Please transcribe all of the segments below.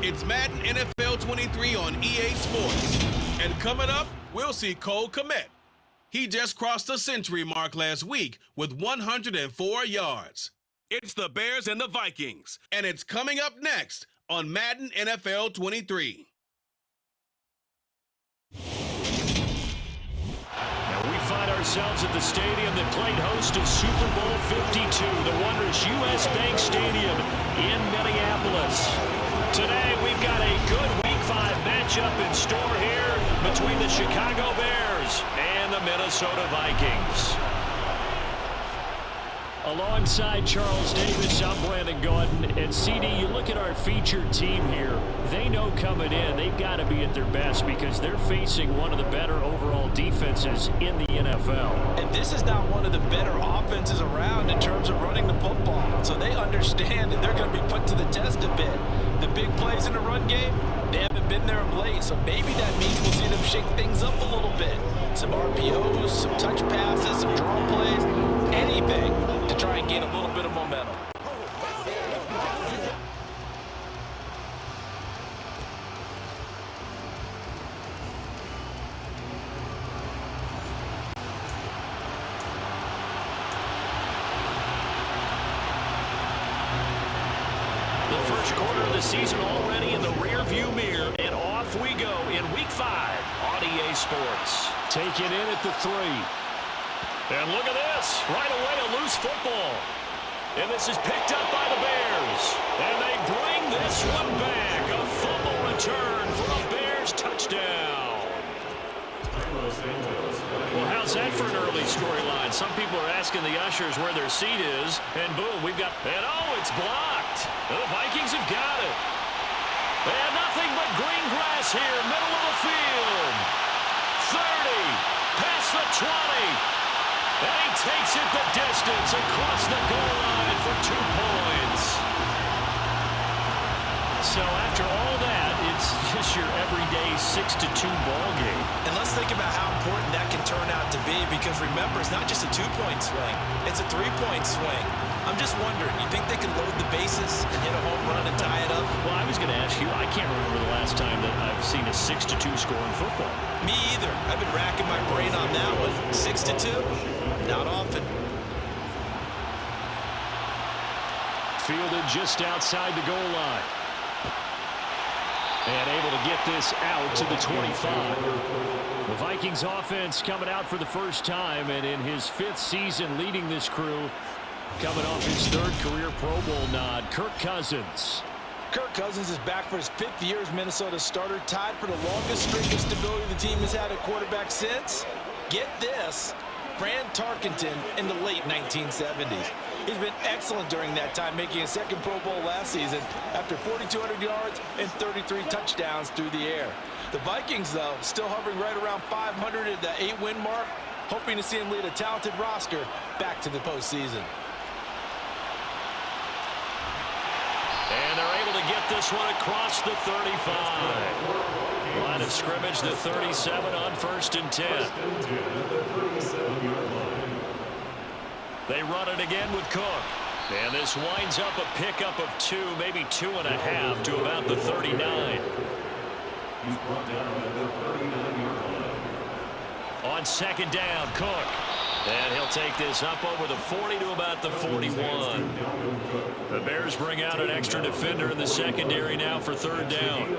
It's Madden NFL 23 on EA Sports. And coming up, we'll see Cole Kmet. He just crossed the century mark last week with 104 yards. It's the Bears and the Vikings, and it's coming up next on Madden NFL 23. Now we find ourselves at the stadium that played host to Super Bowl 52, the wondrous U.S. Bank Stadium in Minneapolis. Today we've got a good Week 5 matchup in store here between the Chicago Bears and the Minnesota Vikings. Alongside Charles Davis, I'm Brandon Gaudin. And CD, you look at our featured team here. They know coming in they've got to be at their best because they're facing one of the better overall defenses in the NFL. And this is not one of the better offenses around in terms of running the football. So they understand that they're going to be put to the test a bit. The big plays in the run game, they haven't been there of late. So maybe that means we'll see them shake things up a little bit. Some RPOs, some touch passes, some draw plays, anything to try and gain a little bit of momentum. The first quarter of the season already in the rearview mirror, and off we go in Week 5 on EA Sports. Taken in at the 3. And look at this. Right away, a loose football. And this is picked up by the Bears. And they bring this one back. A fumble return for a Bears touchdown. Well, how's that for an early storyline? Some people are asking the ushers where their seat is. And boom, we've got... And oh, it's blocked. The Vikings have got it. And nothing but green grass here, middle of the field. 30, past the 20. And he takes it the distance across the goal line for 2 points. So after all that, it's just your everyday 6-2 ball game. And let's think about how important that can turn out to be, because remember, it's not just a 2-point swing, it's a 3-point swing. I'm just wondering, you think they can load the bases and hit a home run and tie it up? Well, I was going to ask you, I can't remember the last time that I've seen a 6-2 score in football. Me either. I've been racking my brain on that one. 6-2? Not often. Fielded just outside the goal line. And able to get this out to the 25. The Vikings offense coming out for the first time, and in his 5th season leading this crew, coming off his 3rd career Pro Bowl nod, Kirk Cousins. Kirk Cousins is back for his 5th year as Minnesota's starter, tied for the longest streak of stability the team has had at quarterback since, get this, Fran Tarkenton in the late 1970s. He's been excellent during that time, making a 2nd Pro Bowl last season after 4,200 yards and 33 touchdowns through the air. The Vikings, though, still hovering right around 500 at the 8-win mark, hoping to see him lead a talented roster back to the postseason. And they're able to get this one across the 35. Line of scrimmage, the 37 on 1st and 10. They run it again with Cook. And this winds up a pickup of 2, maybe 2.5 to about the 39. On 2nd down, Cook. And he'll take this up over the 40 to about the 41. The Bears bring out an extra defender in the secondary now for 3rd down.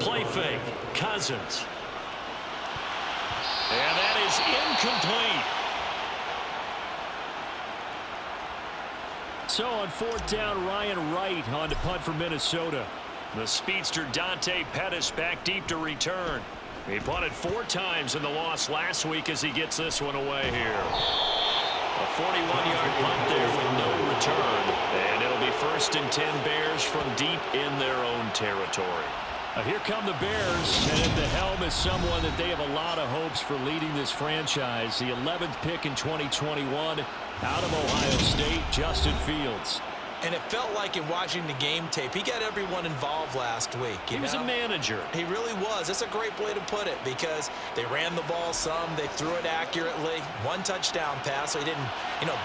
Play fake, Cousins. And that is incomplete. So on 4th down, Ryan Wright on to punt for Minnesota. The speedster Dante Pettis back deep to return. He punted 4 times in the loss last week as he gets this one away here. A 41-yard punt there with no return. And it'll be 1st and 10 Bears from deep in their own territory. Here come the Bears, and at the helm is someone that they have a lot of hopes for leading this franchise. The 11th pick in 2021 out of Ohio State, Justin Fields. And it felt like in watching the game tape, he got everyone involved last week. He was a manager. He really was. That's a great way to put it, because they ran the ball some, they threw it accurately. 1 touchdown pass, so he didn't,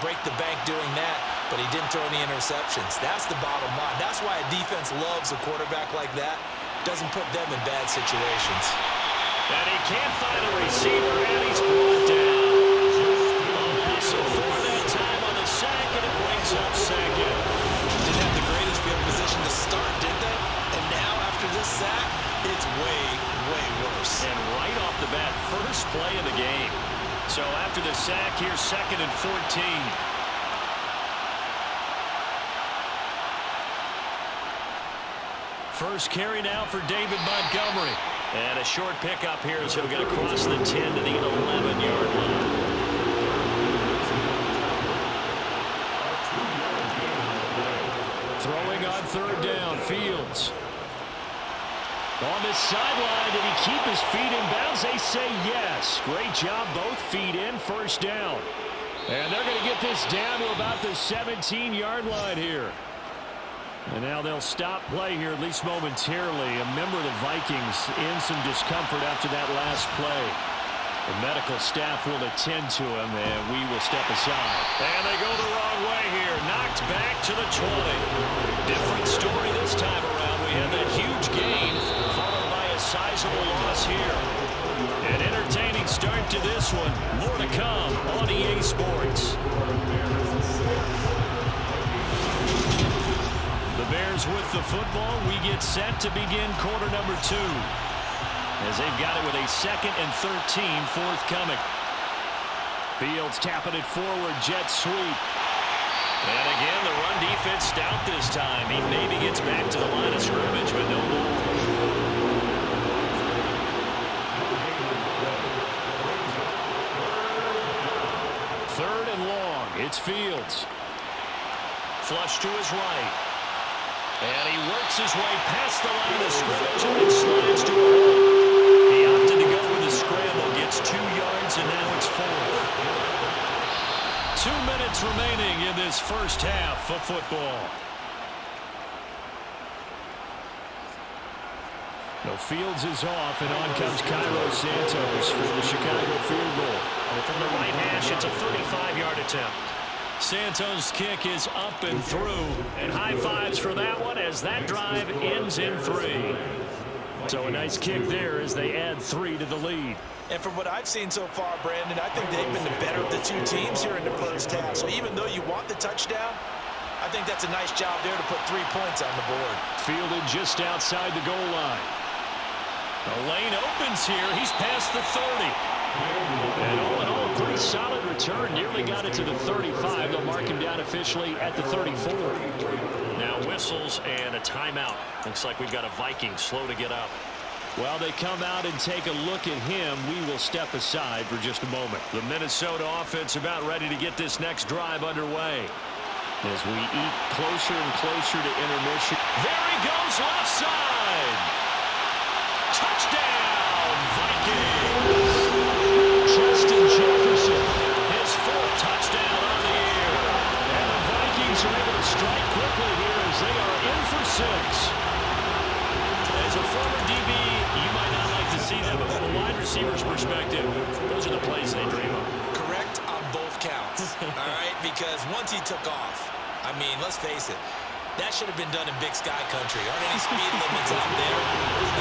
break the bank doing that. but he didn't throw any interceptions. That's the bottom line. That's why a defense loves a quarterback like that. Doesn't put them in bad situations. And he can't find a receiver, and he's brought down. So for that time on the sack, and it brings up second. Didn't have the greatest field position to start, did they? And now, after this sack, it's way, way worse. And right off the bat, first play of the game. So after the sack, here's 2nd and 14. First carry now for David Montgomery. And a short pickup here as he'll get across the 10 to the 11-yard line. Throwing on 3rd down, Fields. On the sideline, did he keep his feet in bounds? They say yes. Great job, both feet in, 1st down. And they're going to get this down to about the 17-yard line here. And now they'll stop play here, at least momentarily. A member of the Vikings in some discomfort after that last play. The medical staff will attend to him, and we will step aside. And they go the wrong way here. Knocked back to the 20. Different story this time around. We had that huge gain, followed by a sizable loss here. An entertaining start to this one. More to come on EA Sports. The Bears with the football. We get set to begin quarter number 2. As they've got it with a 2nd and 13 forthcoming. Fields tapping it forward, jet sweep. And again, the run defense stout this time. He maybe gets back to the line of scrimmage, but no more. Third and long, it's Fields. Flush to his right. And he works his way past the line of scrimmage and then slides to a hole. He opted to go with a scramble, gets 2 yards, and now it's 4th. 2 minutes remaining in this first half of football. No, Fields is off, and on comes Cairo Santos for the Chicago field goal. From the right hash, it's a 35-yard attempt. Santos' kick is up and through, and high fives for that one as that drive ends in 3. So a nice kick there as they add 3 to the lead. And from what I've seen so far, Brandon, I think they've been the better of the 2 teams here in the first half. So even though you want the touchdown, I think that's a nice job there to put 3 points on the board. Fielded just outside the goal line. The lane opens here. He's past the 30. And all in all, pretty solid return. Nearly got it to the 35. They'll mark him down officially at the 34. Now whistles and a timeout. Looks like we've got a Viking slow to get up. While they come out and take a look at him, we will step aside for just a moment. The Minnesota offense about ready to get this next drive underway. As we eat closer and closer to intermission. There he goes, left side. Touchdown, Vikings. Justin Jefferson, his 4th touchdown on the year. And the Vikings are able to strike quickly here as they are in for 6. As a former DB, you might not like to see them, but from a wide receiver's perspective, those are the plays they dream of. Correct on both counts, all right? Because once he took off, I mean, let's face it, that should have been done in Big Sky Country. Aren't any speed limits out there?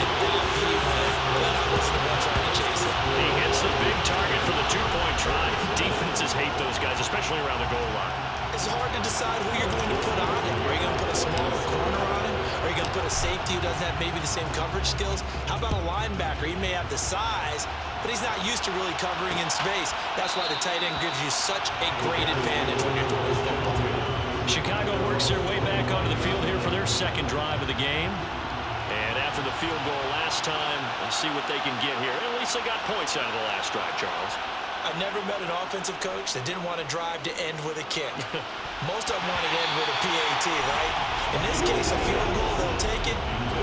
And off he went, but I wasn't the one trying to chase it. He hits the big target for the 2-point try. Defenses hate those guys, especially around the goal line. It's hard to decide who you're going to put on him. Are you going to put a smaller corner on him? Are you going to put a safety who doesn't have maybe the same coverage skills? How about a linebacker? He may have the size, but he's not used to really covering in space. That's why the tight end gives you such a great advantage when you're throwing the football. Chicago works their way back onto the field here for their 2nd drive of the game. And after the field goal last time, we'll see what they can get here. At least they got points out of the last drive, Charles. I've never met an offensive coach that didn't want to drive to end with a kick. Most of them want to end with a PAT, right? In this case, a field goal, they'll take it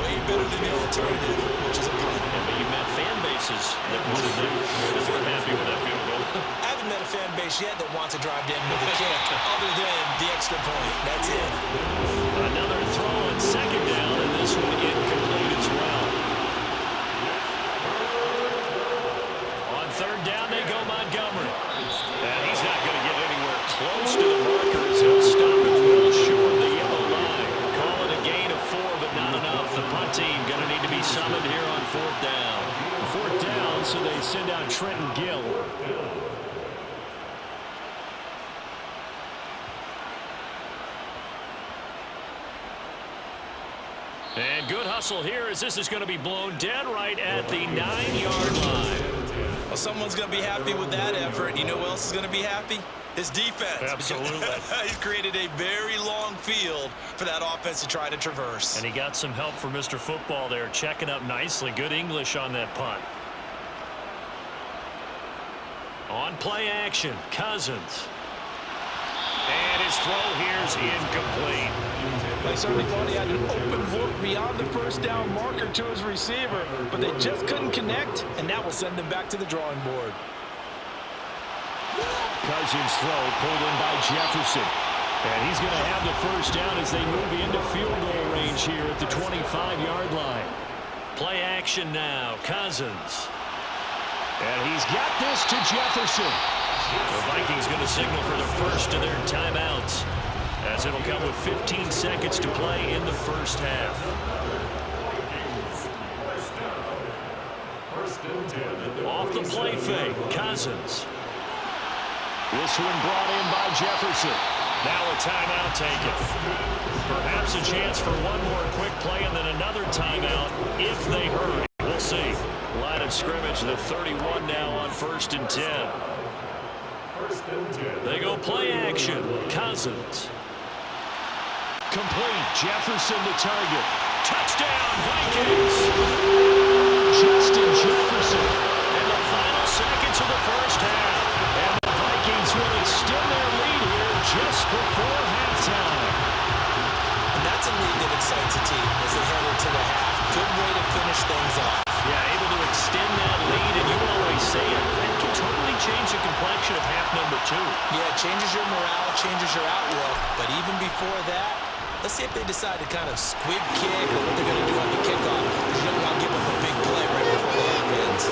way better than the alternative, which is a punt. Yeah, but you met fan bases that would have been happy with that field goal. I haven't met a fan base yet that wants to drive to end with a kick, other than the extra point. That's it. Another throw on 2nd down, and this one incomplete as well. On 3rd down, they go Montgomery. And he's not going to get anywhere close to the markers. He'll stop it send out Trenton Gill. And good hustle here as this is going to be blown dead right at the 9-yard line. Well, someone's going to be happy with that effort. You know who else is going to be happy? His defense. Absolutely. He's created a very long field for that offense to try to traverse. And he got some help from Mr. Football there, checking up nicely. Good English on that punt. On play action, Cousins. And his throw here is incomplete. They certainly thought he had an open look beyond the first down marker to his receiver, but they just couldn't connect, and that will send them back to the drawing board. Cousins' throw pulled in by Jefferson. And he's going to have the first down as they move into field goal range here at the 25-yard line. Play action now, Cousins. And he's got this to Jefferson. The Vikings going to signal for the first of their timeouts, as it'll come with 15 seconds to play in the first half. Off the play fake, Cousins. This one brought in by Jefferson. Now a timeout taken. Perhaps a chance for one more quick play and then another timeout if they hurry. We'll see. Line of scrimmage, the 31 now on 1st and 10. They go play action. Cousins. Complete. Jefferson the target. Touchdown, Vikings. Justin Jefferson. In the final seconds of the first half. And the Vikings will extend their lead here just before halftime. And that's a lead that excites a team as they head into the half. Good way to finish things off. Yeah, able to extend that lead, and you always say it. That can totally change the complexion of half number 2. Yeah, it changes your morale, changes your outlook. But even before that, let's see if they decide to kind of squib kick or what they're going to do on the kickoff. Because you don't want to give them a big play right before the half ends.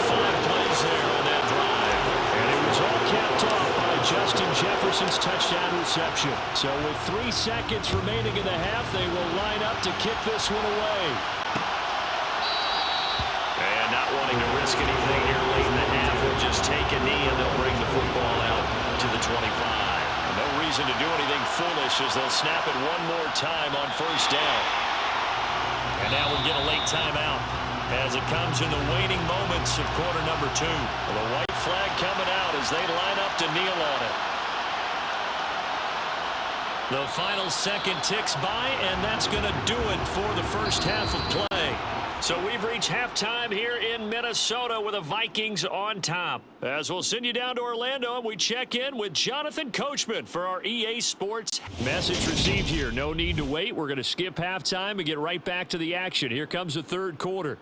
5 plays there on that drive. And it was all capped off by Justin Jefferson's touchdown reception. So with 3 seconds remaining in the half, they will line up to kick this one away. And not wanting to risk anything here late in the half, they'll just take a knee and they'll bring the football out to the 25. No reason to do anything foolish as they'll snap it one more time on first down. And now we'll get a late timeout as it comes in the waning moments of quarter number 2. The white flag coming out as they line up to kneel on it. The final second ticks by, and that's going to do it for the first half of play. So we've reached halftime here in Minnesota with the Vikings on top. As we'll send you down to Orlando, and we check in with Jonathan Coachman for our EA Sports. Message received here. No need to wait. We're going to skip halftime and get right back to the action. Here comes the third quarter.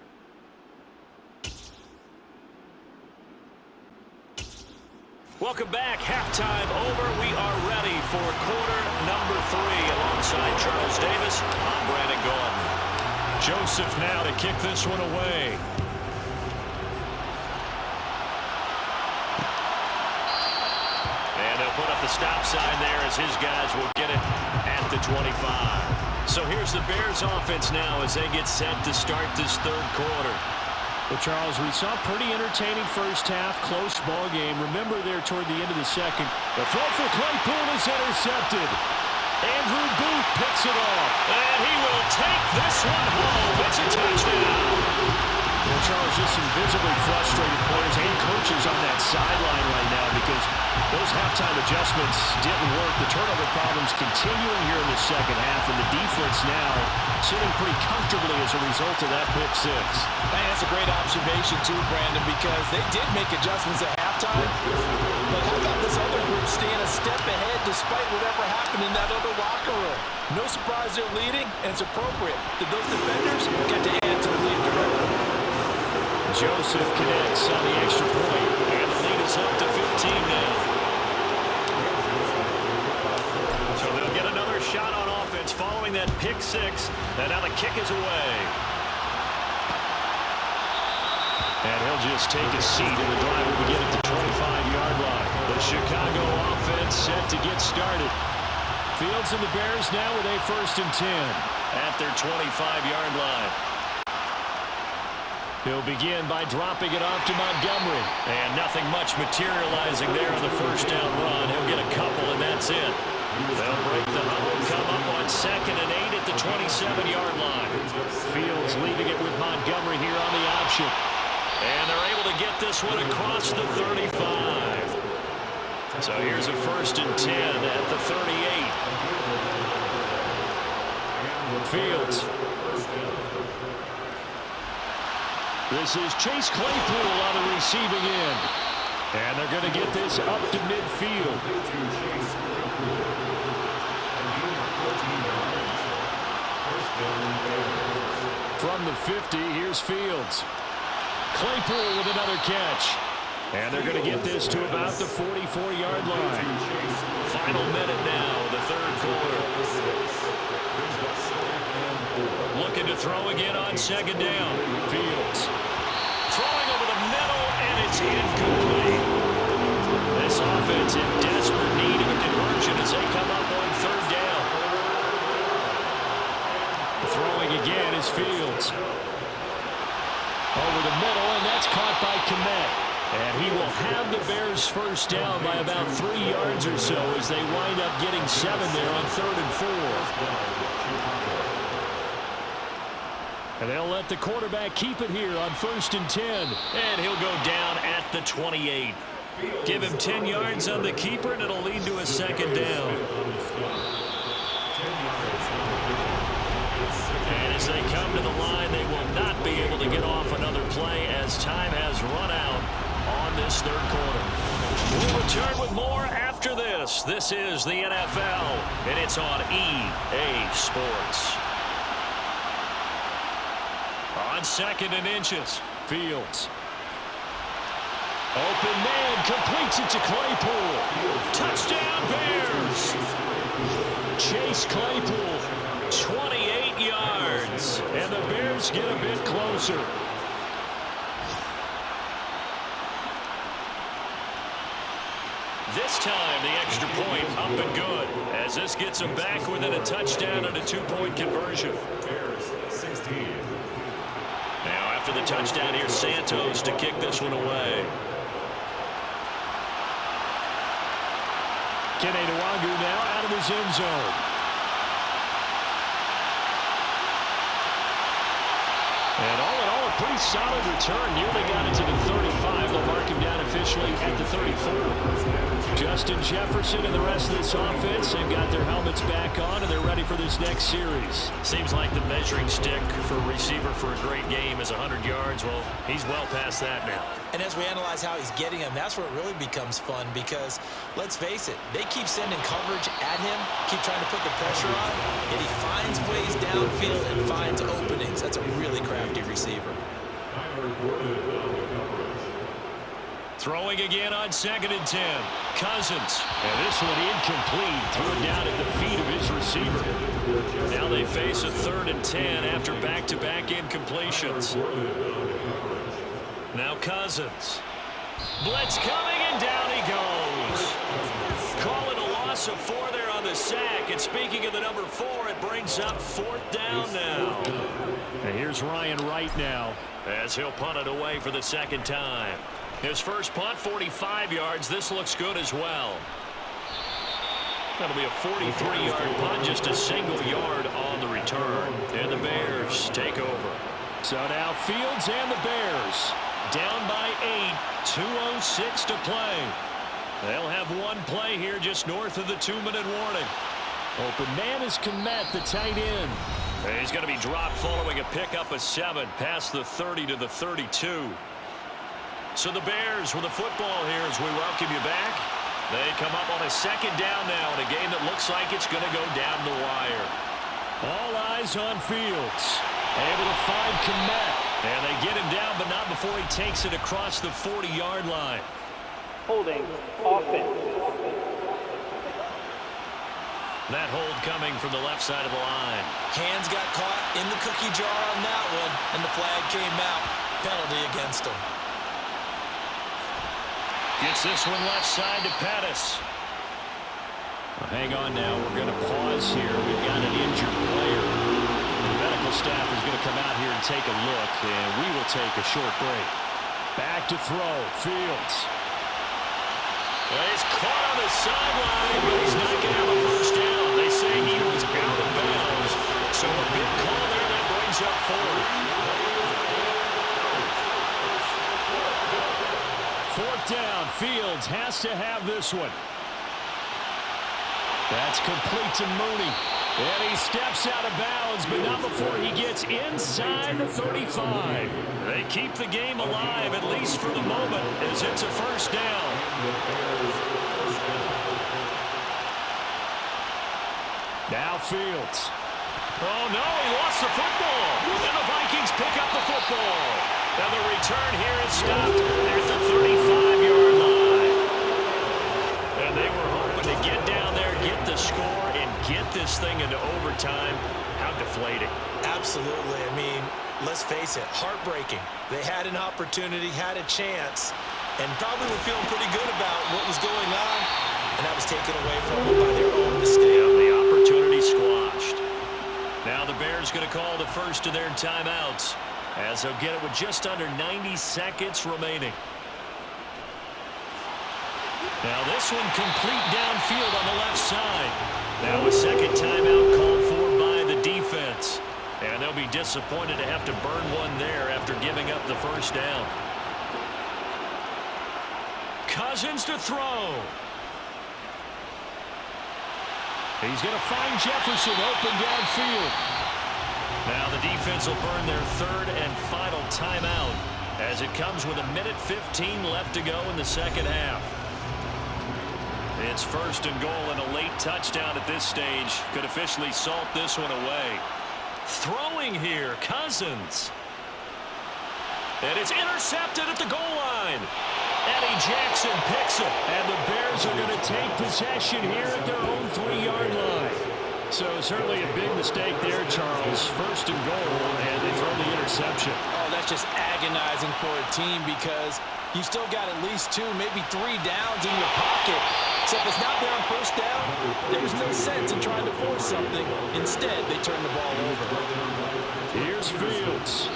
Welcome back. Halftime over. We are ready for quarter number 3. Alongside Charles Davis, I'm Brandon Gordon. Joseph now to kick this one away. And they'll put up the stop sign there as his guys will get it at the 25. So here's the Bears offense now as they get set to start this third quarter. Well, Charles, we saw a pretty entertaining first half, close ball game. Remember there toward the end of the second, the throw for Claypool is intercepted. Andrew Booth picks it off, and he will take this one home. It's a touchdown. Well, Charles, just some visibly frustrated players and coaches on that sideline right now because those halftime adjustments didn't work. The turnover problems continuing here in the second half, and the defense now sitting pretty comfortably as a result of that pick 6. Man, that's a great observation too, Brandon, because they did make adjustments at halftime. But how about this other group staying a step ahead despite whatever happened in that other locker room? No surprise they're leading, and it's appropriate that those defenders got to add to the lead directly. Joseph connects on the extra point, and the lead is up to 15 now. So they'll get another shot on offense following that pick 6, and now the kick is away. And he'll just take a seat, and the drive will begin at the 25-yard line. The Chicago offense set to get started. Fields and the Bears now with a 1st and 10 at their 25-yard line. He'll begin by dropping it off to Montgomery. And nothing much materializing there on the first down run. He'll get a couple, and that's it. They'll break the huddle, come up on 2nd and 8 at the 27-yard line. Fields leaving it with Montgomery here on the option. And they're able to get this one across the 35. So here's a 1st and 10 at the 38. Fields. This is Chase Claypool on the receiving end. And they're going to get this up to midfield. From the 50, here's Fields. Claypool with another catch. And they're going to get this to about the 44-yard line. Final minute now, the third quarter. Looking to throw again on 2nd down. Fields. Throwing over the middle, and it's incomplete. This offense in desperate need of a conversion as they come up on 3rd down. Throwing again is Fields. Over the middle, and that's caught by Kmet. And he will have the Bears first down by about 3 yards or so as they wind up getting 7 there on 3rd and 4. And they'll let the quarterback keep it here on 1st and 10. And he'll go down at the 28. Give him 10 yards on the keeper, and it'll lead to a 2nd down. And as they come to the line, they will not be able to get off another play as time has run out on this third quarter. We'll return with more after this. This is the NFL, and it's on EA Sports. On 2nd and inches, Fields. Open man, completes it to Claypool. Touchdown Bears! Chase Claypool, 28 yards, and the Bears get a bit closer. This time, the extra point up and good, as this gets them back within a touchdown and a 2-point conversion. Now, after the touchdown, here's Santos to kick this one away. Kene Nwangu now out of his end zone. And all in all, a pretty solid return. Nearly got it to the 35. They'll mark him down officially at the 34. Justin Jefferson and the rest of this offense, they've got their helmets back on, and they're ready for this next series. Seems like the measuring stick for a receiver for a great game is 100 yards. Well, he's well past that now. And as we analyze how he's getting them, that's where it really becomes fun because, let's face it, they keep sending coverage at him, keep trying to put the pressure on, and he finds ways downfield and finds openings. That's a really crafty receiver. Throwing again on 2nd and 10. Cousins. And this one incomplete. Threw it down at the feet of his receiver. Now they face a 3rd and 10 after back-to-back incompletions. Now Cousins. Blitz coming, and down he goes. Call it a loss of 4 there on the sack. And speaking of the number 4, it brings up 4th down now. And here's Ryan Wright now as he'll punt it away for the 2nd time. His first punt, 45 yards. This looks good as well. That'll be a 43-yard punt, just a single yard on the return. And the Bears take over. So now Fields and the Bears down by 8, 2:06 to play. They'll have one play here just north of the 2-minute warning. Open man is Kmet, the tight end. He's going to be dropped following a pickup of 7 past the 30 to the 32. So the Bears with the football here as we welcome you back. They come up on a 2nd down now in a game that looks like it's going to go down the wire. All eyes on Fields. Able to find Kmet. And they get him down, but not before he takes it across the 40-yard line. Holding offense. That hold coming from the left side of the line. Hands got caught in the cookie jar on that one, and the flag came out. Penalty against him. Gets this one left side to Pettis. Well, hang on now. We're going to pause here. We've got an injured player. The medical medical staff is going to come out here and take a look, and we will take a short break. Back to throw, Fields. Well, he's caught on the sideline, but he's not going to have a first down. They say he was out of bounds, so a big call there that brings up fourth. Fourth down, Fields has to have this one. That's complete to Mooney. And he steps out of bounds, but not before he gets inside the 35. They keep the game alive, at least for the moment, as it's a first down. Now Fields. Oh, no, he lost the football. And the Vikings pick up the football. And the return here is stopped at the 35-yard line. And they were hoping to get down there, get the score, and get this thing into overtime. How deflating. Absolutely. I mean, let's face it, heartbreaking. They had an opportunity, had a chance, and probably were feeling pretty good about what was going on, and that was taken away from them by their own mistake. Yeah, the opportunity squashed. Now the Bears going to call the first of their timeouts, as they'll get it with just under 90 seconds remaining. Now this one complete downfield on the left side. Now a second timeout called for by the defense. And they'll be disappointed to have to burn one there after giving up the first down. Cousins to throw. He's going to find Jefferson open downfield. Now the defense will burn their third and final timeout as it comes with 1:15 left to go in the second half. It's first and goal, and a late touchdown at this stage could officially salt this one away. Throwing here, Cousins. And it's intercepted at the goal line. Eddie Jackson picks it. And the Bears are going to take possession here at their own 3-yard line. So certainly a big mistake there, Charles. First and goal, and they throw the interception. Oh, that's just agonizing for a team because you still got at least 2, maybe 3 downs in your pocket. So if it's not there on first down, there's no sense in trying to force something. Instead, they turn the ball over. Here's Fields.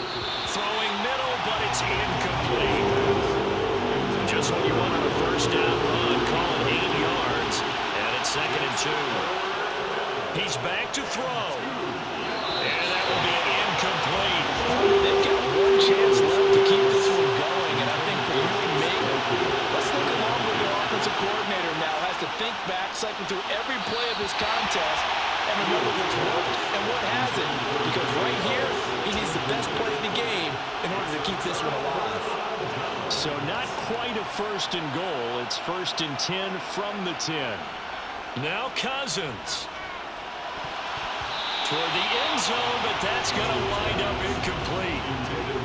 Throwing middle, but it's incomplete. Just when you want on a first down run, call it 8 yards, and it's second and 2. He's back to throw. And that will be incomplete. They've got one chance left to keep this one going, and I think for you and me, let's look along with the offensive coordinator now. Has to think back, cycle through every play of this contest, and remember what's worked and what hasn't. Because right here, he needs the best play of the game in order to keep this one alive. So not quite a first and goal. It's first and 10 from the 10. Now Cousins. Toward the end zone, but that's going to wind up incomplete.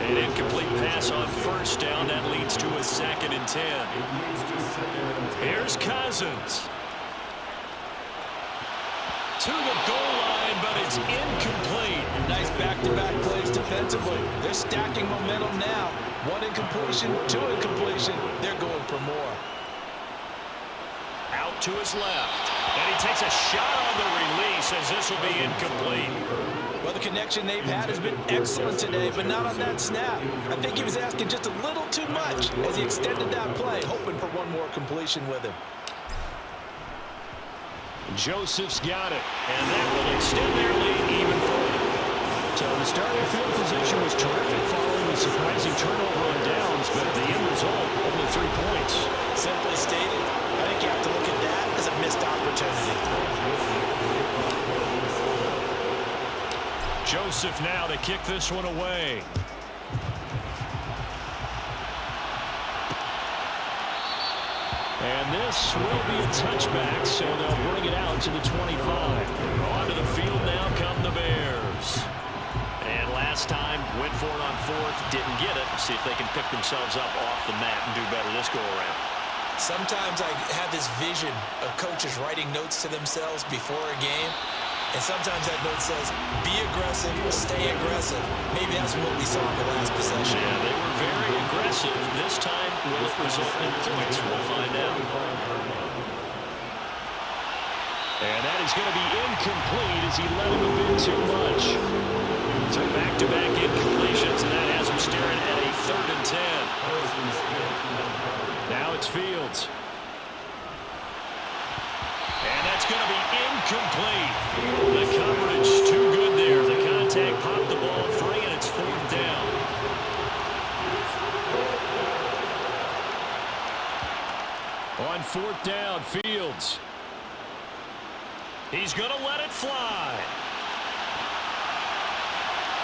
An incomplete pass on first down. That leads to a second and 10. Here's Cousins. To the goal line, but it's incomplete. Nice back-to-back plays defensively. They're stacking momentum now. 1 incompletion, 2 incompletion. They're going for more. Out to his left. And he takes a shot on the release as this will be incomplete. Well, the connection they've had has been excellent today, but not on that snap. I think he was asking just a little too much as he extended that play, hoping for one more completion with him. Joseph's got it, and that will extend their lead even further. So the starting field position was terrific following a surprising turnover on downs, but the end result, only 3 points. Simply stated, I think you have to look at that as a missed opportunity. Joseph now to kick this one away. And this will be a touchback, so they'll bring it out to the 25. Onto the field now come the Bears. And last time, went for it on fourth, didn't get it. See if they can pick themselves up off the mat and do better this go-around. Sometimes I have this vision of coaches writing notes to themselves before a game. And sometimes that note says, be aggressive, stay aggressive. Maybe that's what we saw in the last possession. Yeah, they were very aggressive. This time, will it result in points? We'll find out. And that is going to be incomplete as he led him a bit too much. So back-to-back incompletions, and that has him staring at a 3rd and 10. Now it's Fields. And that's going to be incomplete. The coverage too good there. The contact popped the ball free, and it's 4th down. On 4th down, Fields. He's going to let it fly.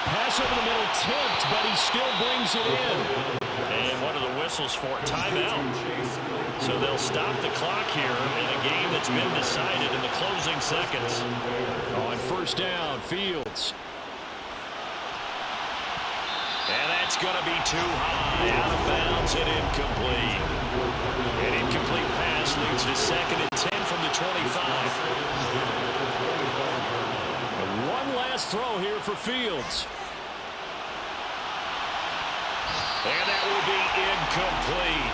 Pass over the middle tipped, but he still brings it in. And what are the whistles for? Timeout. So they'll stop the clock here in a game that's been decided in the closing seconds. On 1st down, Fields. And that's going to be too high, out of bounds and incomplete. An incomplete pass leads to 2nd and 10 from the 25. And one last throw here for Fields. And that will be incomplete.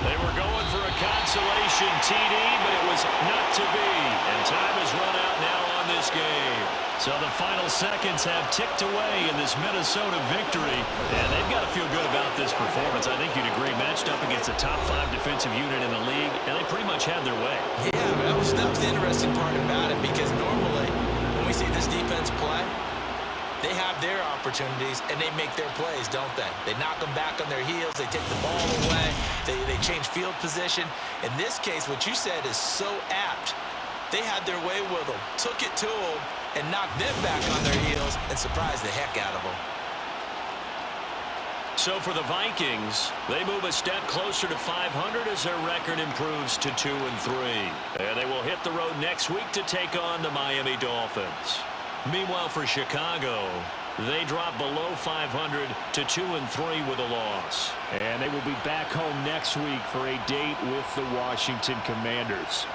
They were going for a consolation TD, but it was not to be. And time has run out now on this game. So the final seconds have ticked away in this Minnesota victory. And they've got to feel good about this performance. I think you'd agree, matched up against a top 5 defensive unit in the league, and they pretty much had their way. Yeah, that was the interesting part about it, because normally when we see this defense play, they have their opportunities, and they make their plays, don't they? They knock them back on their heels. They take the ball away. They change field position. In this case, what you said is so apt. They had their way with them, took it to them, and knocked them back on their heels and surprised the heck out of them. So for the Vikings, they move a step closer to 500 as their record improves to 2-3. And they will hit the road next week to take on the Miami Dolphins. Meanwhile, for Chicago, they drop below 500 to 2-3 with a loss. And they will be back home next week for a date with the Washington Commanders.